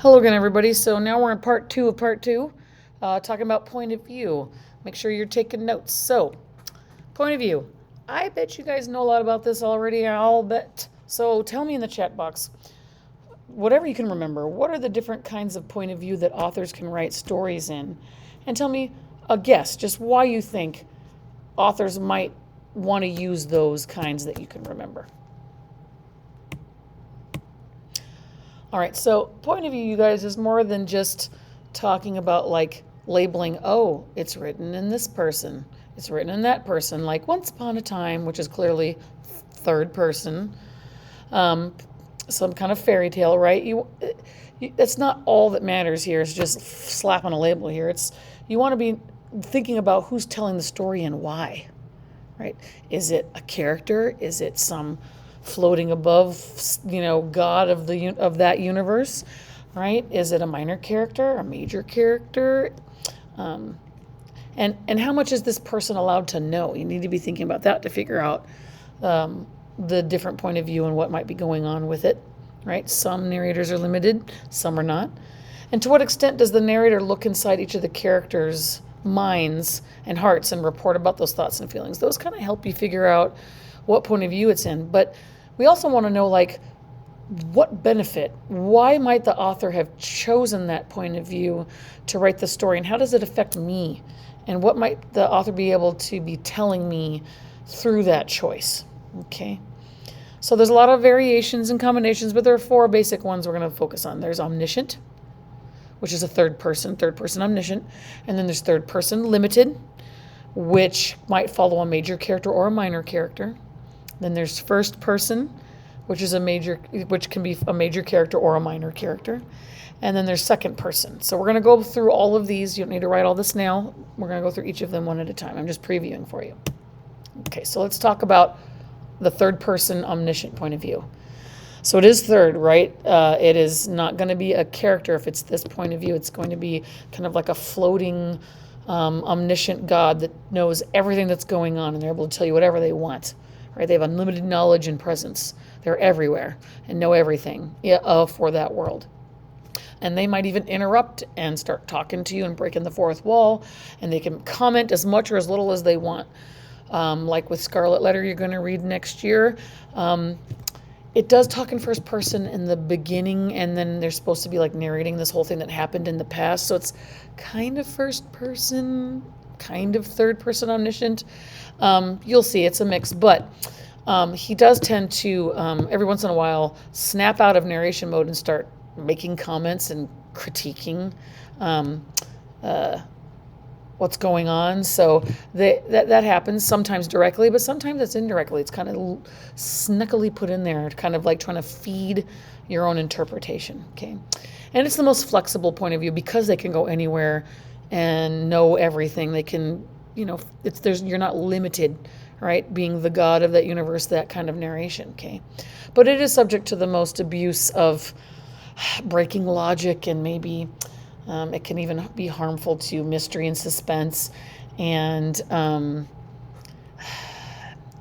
Hello again, everybody. So now we're in part two of part two, talking about point of view. Make sure you're taking notes. So, point of view. I bet you guys know a lot about this already. I'll bet. So tell me in the chat box, whatever you can remember, what are the different kinds of point of view that authors can write stories in? And tell me a guess, just why you think authors might want to use those kinds that you can remember. All right, so point of view, you guys, is more than just talking about like labeling, oh, it's written in this person, it's written in that person, like Once Upon a Time, which is clearly third person, some kind of fairy tale, right? That's not all that matters here. It's just slapping a label here. It's you want to be thinking about who's telling the story and why, right? Is it a character? Is it some floating above, God of that universe, right? Is it a minor character, a major character? And how much is this person allowed to know? You need to be thinking about that to figure out the different point of view and what might be going on with it, right? Some narrators are limited, some are not. And to what extent does the narrator look inside each of the characters' minds and hearts and report about those thoughts and feelings? Those kind of help you figure out what point of view it's in. But we also want to know, like, what benefit? Why might the author have chosen that point of view to write the story? And how does it affect me? And what might the author be able to be telling me through that choice? Okay. So there's a lot of variations and combinations, but there are four basic ones we're going to focus on. There's omniscient, which is a third person omniscient. And then there's third person limited, which might follow a major character or a minor character. Then there's first person, which can be a major character or a minor character. And then there's second person. So we're going to go through all of these. You don't need to write all this now. We're going to go through each of them one at a time. I'm just previewing for you. Okay, so let's talk about the third person omniscient point of view. So it is third, right? It is not going to be a character if it's this point of view. It's going to be kind of like a floating omniscient God that knows everything that's going on, and they're able to tell you whatever they want. Right? They have unlimited knowledge and presence. They're everywhere and know everything for that world. And they might even interrupt and start talking to you and breaking the fourth wall. And they can comment as much or as little as they want. Like with Scarlet Letter you're going to read next year. It does talk in first person in the beginning, and then they're supposed to be like narrating this whole thing that happened in the past. So it's kind of first person, kind of third person omniscient. You'll see it's a mix, but he does tend to every once in a while snap out of narration mode and start making comments and critiquing what's going on. So that happens sometimes directly, but sometimes it's indirectly. It's kind of sneakily put in there, kind of like trying to feed your own interpretation. Okay, and it's the most flexible point of view because they can go anywhere and know everything. They can, you're not limited, right? Being the God of that universe, that kind of narration, okay? But it is subject to the most abuse of breaking logic, and maybe it can even be harmful to mystery and suspense, and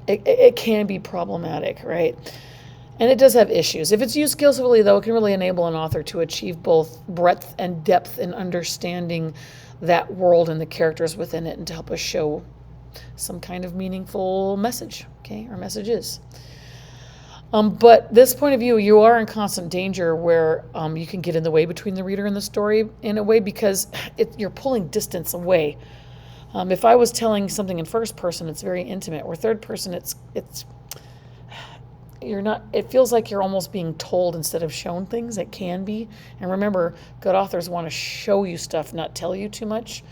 it can be problematic, right? And it does have issues. If it's used skillfully, though, it can really enable an author to achieve both breadth and depth in understanding that world and the characters within it, and to help us show some kind of meaningful message, okay, or messages. But this point of view, you are in constant danger where you can get in the way between the reader and the story in a way, because you're pulling distance away. If I was telling something in first person, it's very intimate. Or third person, you're not. It feels like you're almost being told instead of shown things. It can be. And remember, good authors want to show you stuff, not tell you too much.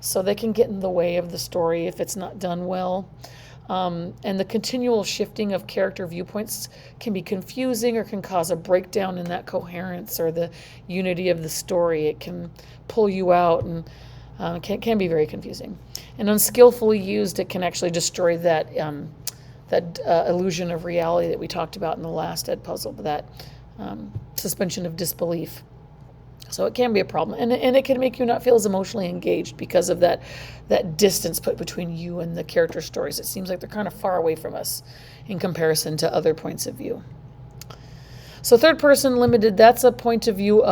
So they can get in the way of the story if it's not done well. And the continual shifting of character viewpoints can be confusing, or can cause a breakdown in that coherence or the unity of the story. It can pull you out, and can be very confusing. And unskillfully used, it can actually destroy that illusion of reality that we talked about in the last Ed puzzle, that suspension of disbelief. So it can be a problem, and it can make you not feel as emotionally engaged because of that distance put between you and the character stories. It seems like they're kind of far away from us in comparison to other points of view. So third person limited, that's a point of view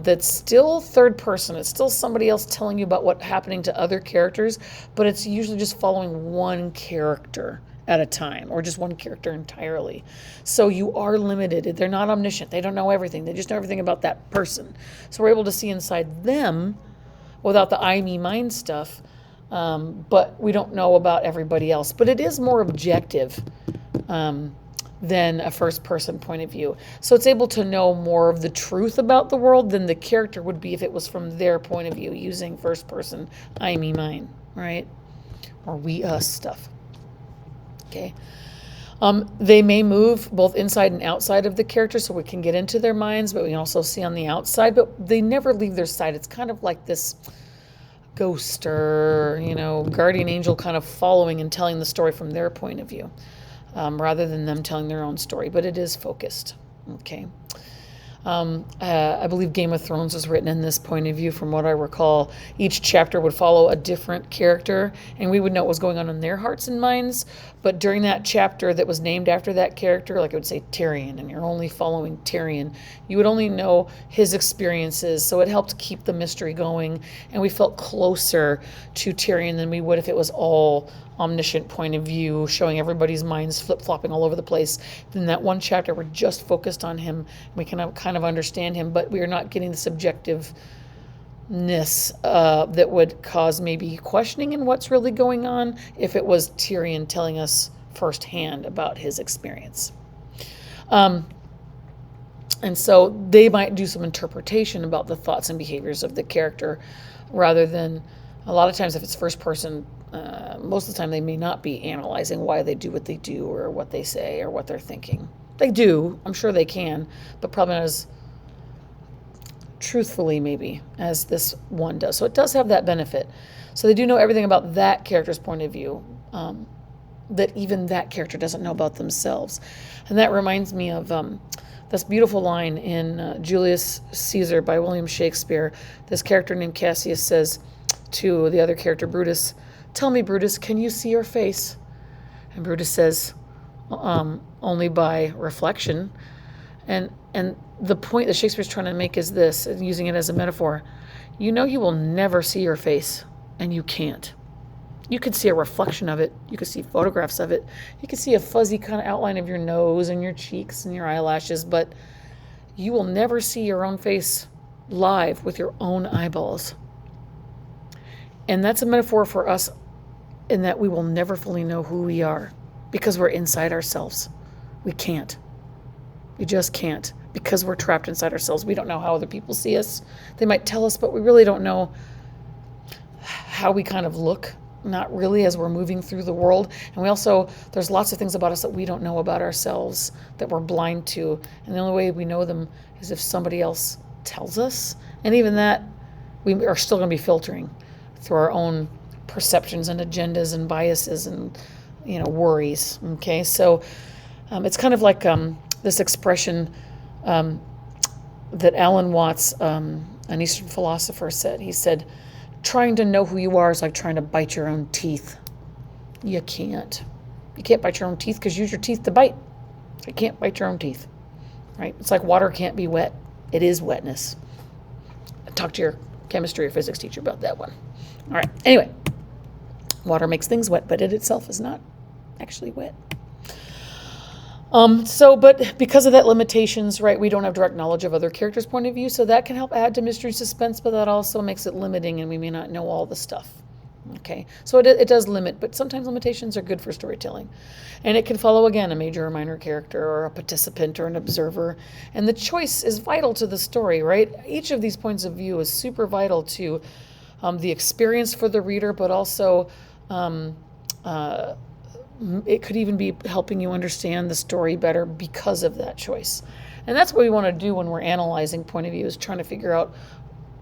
that's still third person. It's still somebody else telling you about what's happening to other characters, but it's usually just following one character at a time, or just one character entirely. So you are limited. They're not omniscient. They don't know everything. They just know everything about that person. So we're able to see inside them without the I, me, mine stuff, but we don't know about everybody else. But it is more objective than a first person point of view. So it's able to know more of the truth about the world than the character would be if it was from their point of view, using first person I, me, mine, right? Or we, us stuff. Okay. They may move both inside and outside of the character, so we can get into their minds, but we can also see on the outside, but they never leave their side. It's kind of like this ghost or, guardian angel kind of following and telling the story from their point of view, rather than them telling their own story, but it is focused. Okay. I believe Game of Thrones was written in this point of view, from what I recall. Each chapter would follow a different character, and we would know what was going on in their hearts and minds. But during that chapter that was named after that character, like it would say Tyrion, and you're only following Tyrion, you would only know his experiences. So it helped keep the mystery going, and we felt closer to Tyrion than we would if it was all omniscient point of view, showing everybody's minds flip-flopping all over the place. Then that one chapter, we're just focused on him. We can kind of understand him, but we are not getting the subjectiveness that would cause maybe questioning in what's really going on if it was Tyrion telling us firsthand about his experience. And so they might do some interpretation about the thoughts and behaviors of the character, rather than, a lot of times if it's first person, most of the time they may not be analyzing why they do what they do or what they say or what they're thinking. They do, I'm sure they can, but probably not as truthfully maybe as this one does. So it does have that benefit. So they do know everything about that character's point of view, that even that character doesn't know about themselves. And that reminds me of this beautiful line in Julius Caesar by William Shakespeare. This character named Cassius says to the other character, Brutus, "Tell me, Brutus, can you see your face?" And Brutus says, only by reflection. And the point that Shakespeare's trying to make is this, using it as a metaphor. You know you will never see your face, and you can't. You could see a reflection of it. You could see photographs of it. You could see a fuzzy kind of outline of your nose and your cheeks and your eyelashes, but you will never see your own face live with your own eyeballs. And that's a metaphor for us, in that we will never fully know who we are because we're inside ourselves. We can't. We just can't, because we're trapped inside ourselves. We don't know how other people see us. They might tell us, but we really don't know how we kind of look, not really, as we're moving through the world. And we also, there's lots of things about us that we don't know about ourselves, that we're blind to. And the only way we know them is if somebody else tells us. And even that, we are still going to be filtering through our own perceptions and agendas and biases and, worries. Okay, so it's kind of like this expression that Alan Watts, an Eastern philosopher, said. He said, trying to know who you are is like trying to bite your own teeth. You can't. You can't bite your own teeth, because you use your teeth to bite. You can't bite your own teeth, right? It's like water can't be wet. It is wetness. Talk to your chemistry or physics teacher about that one. All right. Anyway, water makes things wet, but it itself is not actually wet. But because of that limitations, right, we don't have direct knowledge of other characters' point of view, so that can help add to mystery suspense, but that also makes it limiting, and we may not know all the stuff. Okay, so it does limit, but sometimes limitations are good for storytelling. And it can follow, again, a major or minor character, or a participant, or an observer. And the choice is vital to the story, right? Each of these points of view is super vital to the experience for the reader, but also it could even be helping you understand the story better because of that choice. And that's what we want to do when we're analyzing point of view, is trying to figure out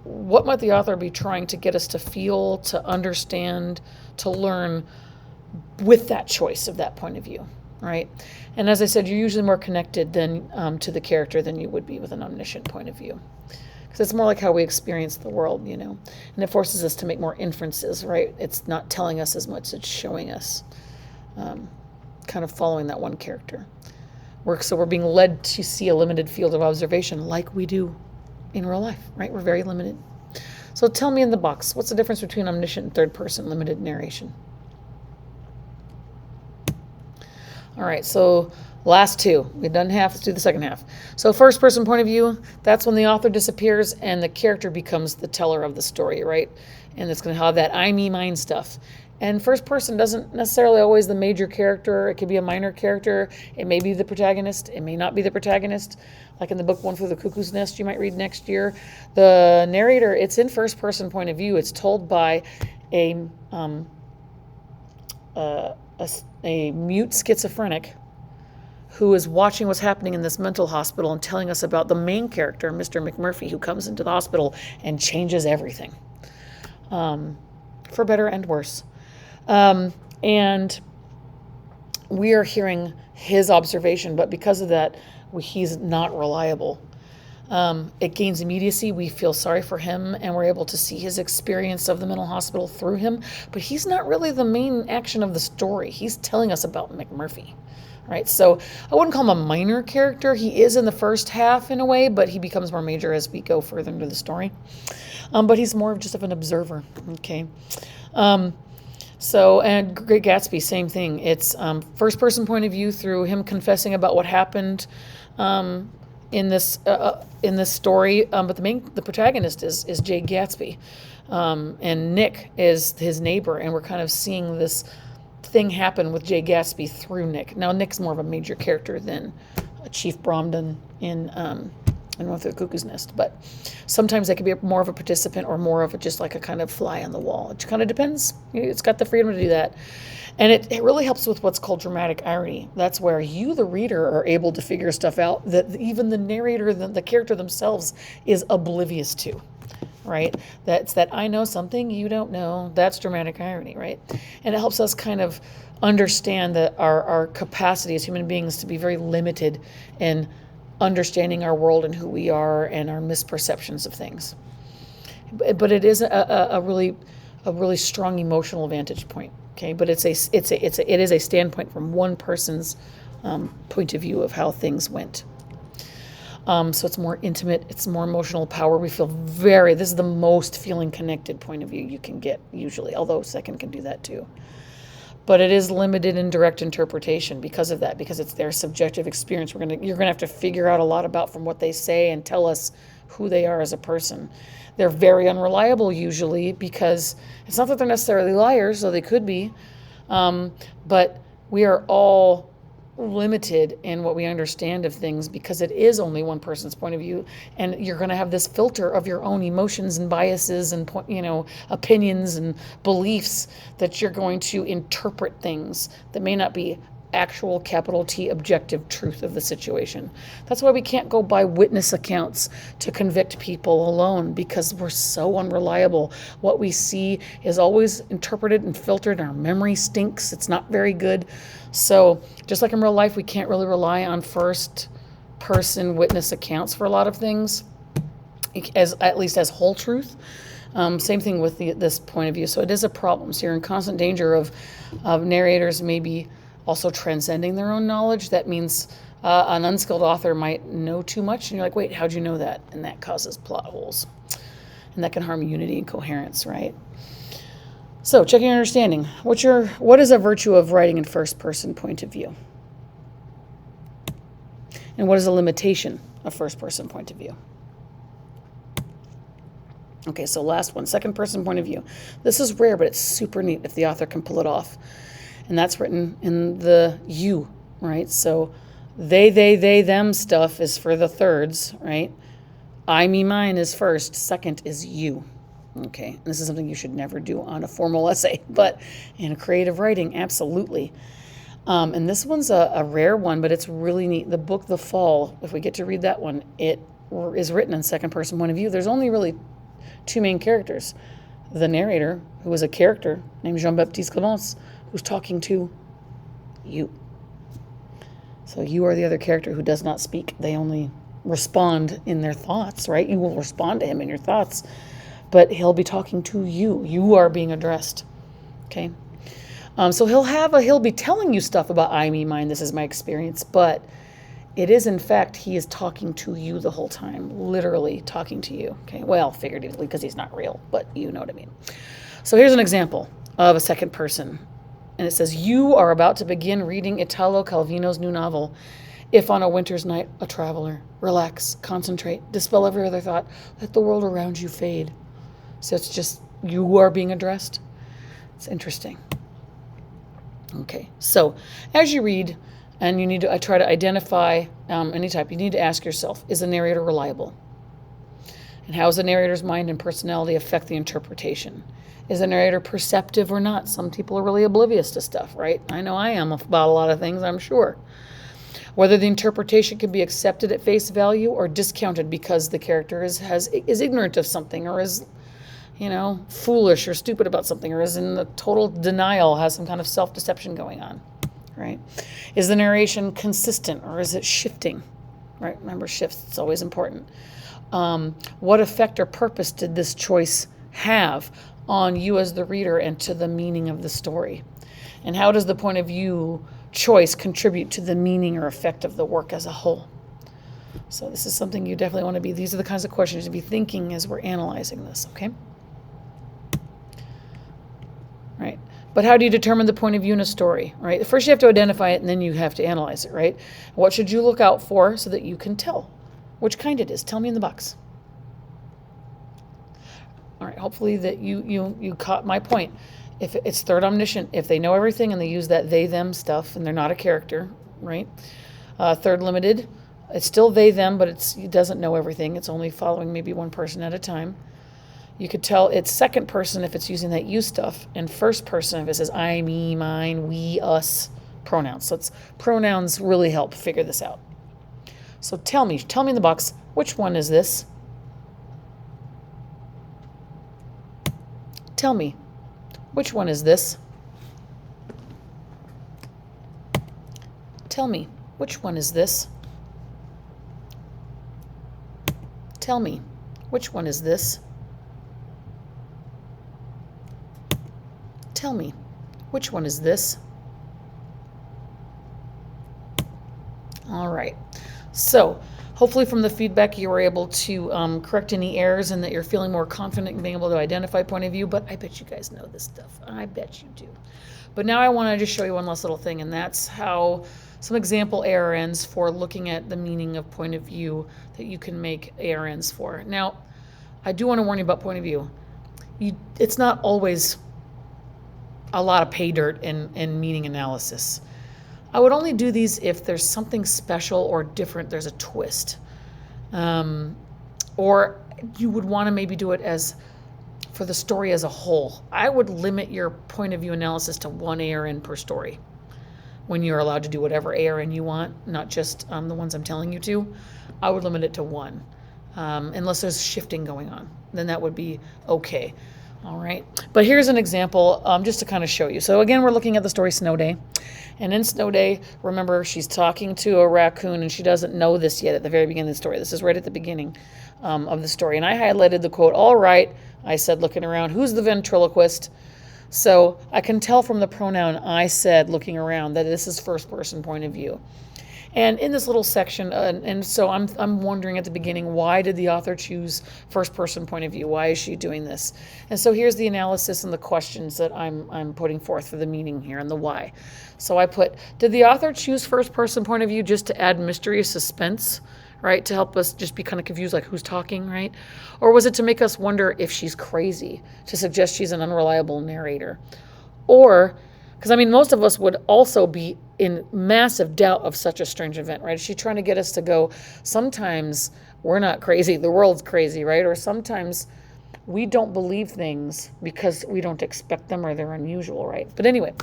what might the author be trying to get us to feel, to understand, to learn with that choice of that point of view, right? And as I said, you're usually more connected than to the character than you would be with an omniscient point of view. Because it's more like how we experience the world, and it forces us to make more inferences, right? It's not telling us as much, it's showing us, kind of following that one character. So we're being led to see a limited field of observation like we do in real life, right? We're very limited. So tell me in the box, what's the difference between omniscient and third person limited narration? All right, so last two. We've done half, let's do the second half. So first person point of view, that's when the author disappears and the character becomes the teller of the story, right? And it's going to have that I, me, mine stuff. And first person doesn't necessarily always the major character. It could be a minor character. It may be the protagonist. It may not be the protagonist. Like in the book One Flew the Cuckoo's Nest you might read next year. The narrator, it's in first person point of view. It's told by a mute schizophrenic who is watching what's happening in this mental hospital and telling us about the main character, Mr. McMurphy, who comes into the hospital and changes everything, for better and worse. And we are hearing his observation, but because of that, he's not reliable. It gains immediacy. We feel sorry for him, and we're able to see his experience of the mental hospital through him. But he's not really the main action of the story. He's telling us about McMurphy, right? So I wouldn't call him a minor character. He is in the first half in a way, but he becomes more major as we go further into the story. But he's more of just of an observer, okay? So, and Great Gatsby, same thing. It's first person point of view through him confessing about what happened in this story. But the protagonist is Jay Gatsby, and Nick is his neighbor, and we're kind of seeing this thing happen with Jay Gatsby through Nick. Now Nick's more of a major character than Chief Bromden in One Flew the Cuckoo's Nest, but sometimes they could be more of a participant or more of just like a kind of fly on the wall. It kind of depends. It's got the freedom to do that. And it really helps with what's called dramatic irony. That's where you, the reader, are able to figure stuff out that even the narrator, the character themselves, is oblivious to, right? That's that I know something you don't know. That's dramatic irony, right? And it helps us kind of understand that our capacity as human beings to be very limited in understanding our world and who we are and our misperceptions of things. But it is a really strong emotional vantage point. Okay, but it is a standpoint from one person's point of view of how things went. So it's more intimate, it's more emotional power. We feel this is the most feeling connected point of view you can get usually, although second can do that too. But it is limited in direct interpretation because of that, because it's their subjective experience. You're gonna have to figure out a lot about from what they say and tell us who they are as a person. They're very unreliable usually because it's not that they're necessarily liars, though they could be, but we are all limited in what we understand of things because it is only one person's point of view, and you're going to have this filter of your own emotions and biases and opinions and beliefs that you're going to interpret things that may not be actual capital T objective truth of the situation. That's why we can't go by witness accounts to convict people alone, because we're so unreliable. What we see is always interpreted and filtered, and our memory stinks. It's not very good. So just like in real life, we can't really rely on first person witness accounts for a lot of things, at least as whole truth. Same thing with this point of view. So it is a problem. So you're in constant danger of narrators maybe also transcending their own knowledge. That means an unskilled author might know too much, and you're like, wait, how'd you know that? And that causes plot holes. And that can harm unity and coherence, right? So checking your understanding. What is a virtue of writing in first person point of view? And what is a limitation of first person point of view? Okay, so last one, second person point of view. This is rare, but it's super neat if the author can pull it off. And that's written in the you, right? So they, them stuff is for the thirds, right? I, me, mine is first. Second is you. Okay, this is something you should never do on a formal essay, but in creative writing, absolutely. And this one's a rare one, but it's really neat. The book, The Fall, if we get to read that one, it is written in second person point of view. There's only really two main characters. The narrator, who is a character named Jean-Baptiste Clémence, who's talking to you. So you are the other character who does not speak. They only respond in their thoughts, right? You will respond to him in your thoughts, but he'll be talking to you. You are being addressed, okay? So he'll be telling you stuff about I, me, mine, this is my experience, but It is, in fact, he is talking to you the whole time, literally talking to you. Okay, well, figuratively, because he's not real, but you know what I mean. So here's an example of a second person. And it says, you are about to begin reading Italo Calvino's new novel, If on a Winter's Night, a Traveler. Relax, concentrate, dispel every other thought, let the world around you fade. So it's just, you are being addressed. It's interesting. Okay, so as you read, and you need to try to identify any type, you need to ask yourself, is the narrator reliable? And how does the narrator's mind and personality affect the interpretation? Is the narrator perceptive or not? Some people are really oblivious to stuff, right? I know I am about a lot of things, I'm sure. Whether the interpretation can be accepted at face value or discounted because the character is ignorant of something, or is, foolish or stupid about something, or is in the total denial, has some kind of self-deception going on, right? Is the narration consistent, or is it shifting, right? Remember, shifts, it's always important. What effect or purpose did this choice have on you as the reader and to the meaning of the story? And how does the point of view choice contribute to the meaning or effect of the work as a whole? So this is something you definitely want to be, these are the kinds of questions to be thinking as we're analyzing this, okay? Right. But how do you determine the point of view in a story, right? First you have to identify it, and then you have to analyze it, right? What should you look out for so that you can tell which kind it is? Tell me in the box. All right, hopefully that you caught my point. If it's third omniscient, if they know everything and they use that they, them stuff, and they're not a character, right? Third limited, it's still they, them, but it doesn't know everything. It's only following maybe one person at a time. You could tell it's second person if it's using that you stuff, and first person if it says I, me, mine, we, us, pronouns. So pronouns really help figure this out. So tell me in the box, which one is this? Tell me, which one is this? Tell me, which one is this? Tell me, which one is this? Tell me, which one is this? All right. So hopefully from the feedback you were able to correct any errors, and that you're feeling more confident in being able to identify point of view. But I bet you guys know this stuff. I bet you do. But now I want to just show you one last little thing, and that's how some example ARNs for looking at the meaning of point of view that you can make ARNs for. Now, I do want to warn you about point of view. It's not always a lot of pay dirt and meaning analysis. I would only do these if there's something special or different, there's a twist. Or you would want to maybe do it as for the story as a whole. I would limit your point of view analysis to one ARN per story when you're allowed to do whatever ARN you want, not just the ones I'm telling you to. I would limit it to one, unless there's shifting going on. Then that would be okay. All right, but here's an example just to kind of show you. So again, we're looking at the story Snow Day. And in Snow Day, remember, she's talking to a raccoon, and she doesn't know this yet at the very beginning of the story. This is right at the beginning of the story. And I highlighted the quote, all right, I said, looking around, who's the ventriloquist? So I can tell from the pronoun I said, looking around, that this is first person point of view. And in this little section, and so I'm wondering at the beginning, why did the author choose first person point of view? Why is she doing this? And so here's the analysis and the questions that I'm putting forth for the meaning here and the why. So I put, did the author choose first person point of view just to add mystery, suspense, right? To help us just be kind of confused, like who's talking, right? Or was it to make us wonder if she's crazy, to suggest she's an unreliable narrator? Or, because I mean, most of us would also be in massive doubt of such a strange event, right? Is she trying to get us to go, sometimes we're not crazy, the world's crazy, right? Or sometimes we don't believe things because we don't expect them or they're unusual, right? But anyway,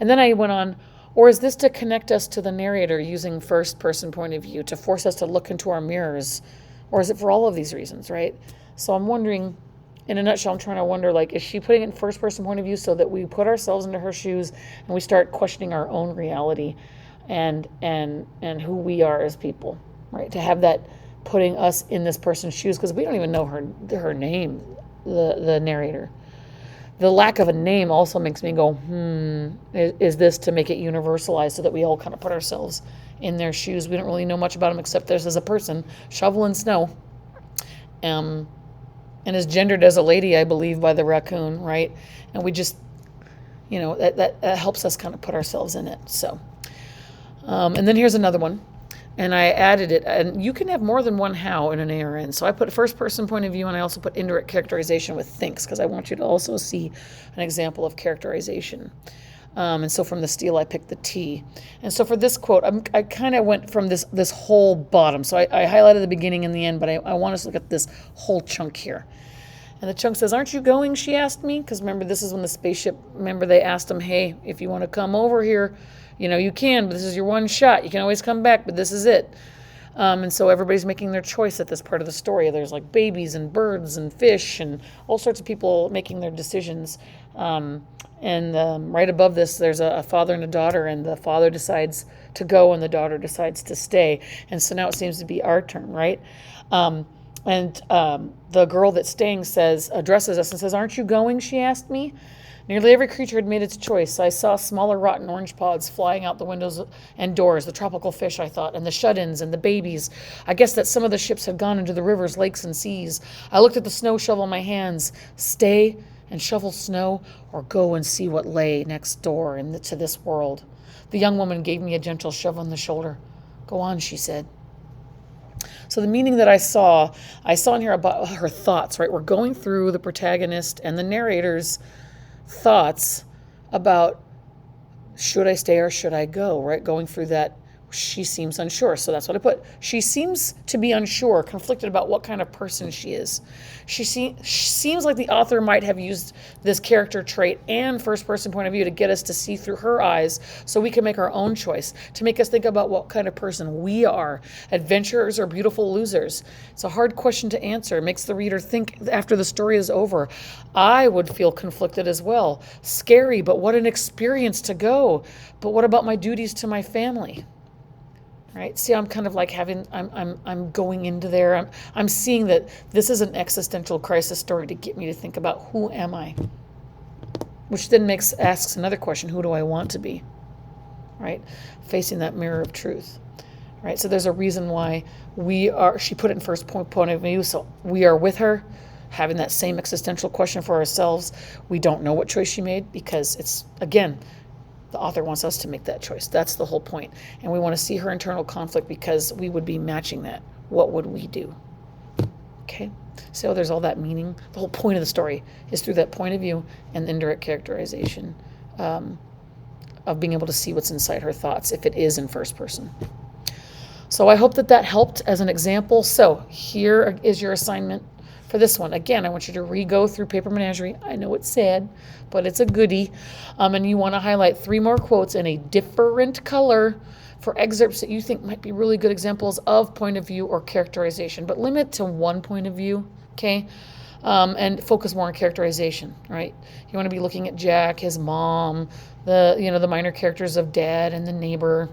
and then I went on, or is this to connect us to the narrator using first person point of view, to force us to look into our mirrors? Or is it for all of these reasons, right? So I'm wondering, in a nutshell, I'm trying to wonder, like, is she putting it in first person point of view so that we put ourselves into her shoes and we start questioning our own reality and who we are as people, right? To have that putting us in this person's shoes, because we don't even know her name, the narrator. The lack of a name also makes me go, is this to make it universalized so that we all kind of put ourselves in their shoes? We don't really know much about them except there's as a person shoveling snow, and is gendered as a lady, I believe, by the raccoon, right? And we just, that helps us kind of put ourselves in it. So, and then here's another one. And I added it, and you can have more than one how in an ARN. So I put first person point of view, and I also put indirect characterization with thinks, because I want you to also see an example of characterization. And so from the steel, I picked the T. And so for this quote, I kind of went from this whole bottom. So I highlighted the beginning and the end, but I want us to look at this whole chunk here. And the chunk says, "Aren't you going?" she asked me. Because remember, this is when the spaceship, remember they asked him, "Hey, if you want to come over here, you can, but this is your one shot. You can always come back, but this is it." And so everybody's making their choice at this part of the story. There's like babies and birds and fish and all sorts of people making their decisions. And right above this, there's a father and a daughter, and the father decides to go and the daughter decides to stay. And so now it seems to be our turn, right? And the girl that's staying addresses us and says, "Aren't you going?" she asked me. Nearly every creature had made its choice. I saw smaller rotten orange pods flying out the windows and doors, the tropical fish, I thought, and the shut-ins and the babies. I guessed that some of the ships had gone into the rivers, lakes, and seas. I looked at the snow shovel in my hands. Stay and shovel snow, or go and see what lay next door to this world. The young woman gave me a gentle shove on the shoulder. "Go on," she said. So the meaning that I saw in here about her thoughts, right? We're going through the protagonist and the narrator's thoughts about, should I stay or should I go, right? Going through that, she seems unsure. So that's what I put. She seems to be unsure, conflicted about what kind of person she is. She seems like the author might have used this character trait and first person point of view to get us to see through her eyes so we can make our own choice, to make us think about what kind of person we are, adventurers or beautiful losers. It's a hard question to answer. It makes the reader think after the story is over. I would feel conflicted as well. Scary, but what an experience to go. But what about my duties to my family? Right? See, I'm kind of like I'm going into there. I'm seeing that this is an existential crisis story to get me to think about, who am I? Which then asks another question: who do I want to be? Right? Facing that mirror of truth. Right? So there's a reason why she put it in first point of view. So we are with her, having that same existential question for ourselves. We don't know what choice she made because it's, again, the author wants us to make that choice. That's the whole point. And we want to see her internal conflict because we would be matching that. What would we do? Okay? So there's all that meaning. The whole point of the story is through that point of view and indirect characterization of being able to see what's inside her thoughts if it is in first person. So I hope that helped as an example. So here is your assignment for this one. Again, I want you to re-go through Paper Menagerie. I know it's sad, but it's a goodie. And you want to highlight 3 more quotes in a different color for excerpts that you think might be really good examples of point of view or characterization, but limit to one point of view, okay? And focus more on characterization, right? You want to be looking at Jack, his mom, the minor characters of Dad and the neighbor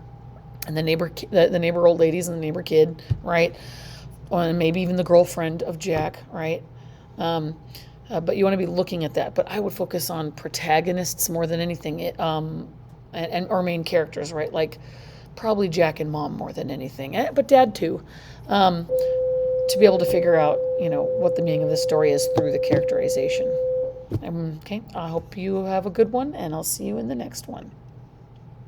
old ladies and the neighbor kid, right? And maybe even the girlfriend of Jack, right? But you want to be looking at that. But I would focus on protagonists more than anything, and or main characters, right? Like probably Jack and Mom more than anything, but Dad too, to be able to figure out, what the meaning of this story is through the characterization. Okay, I hope you have a good one, and I'll see you in the next one.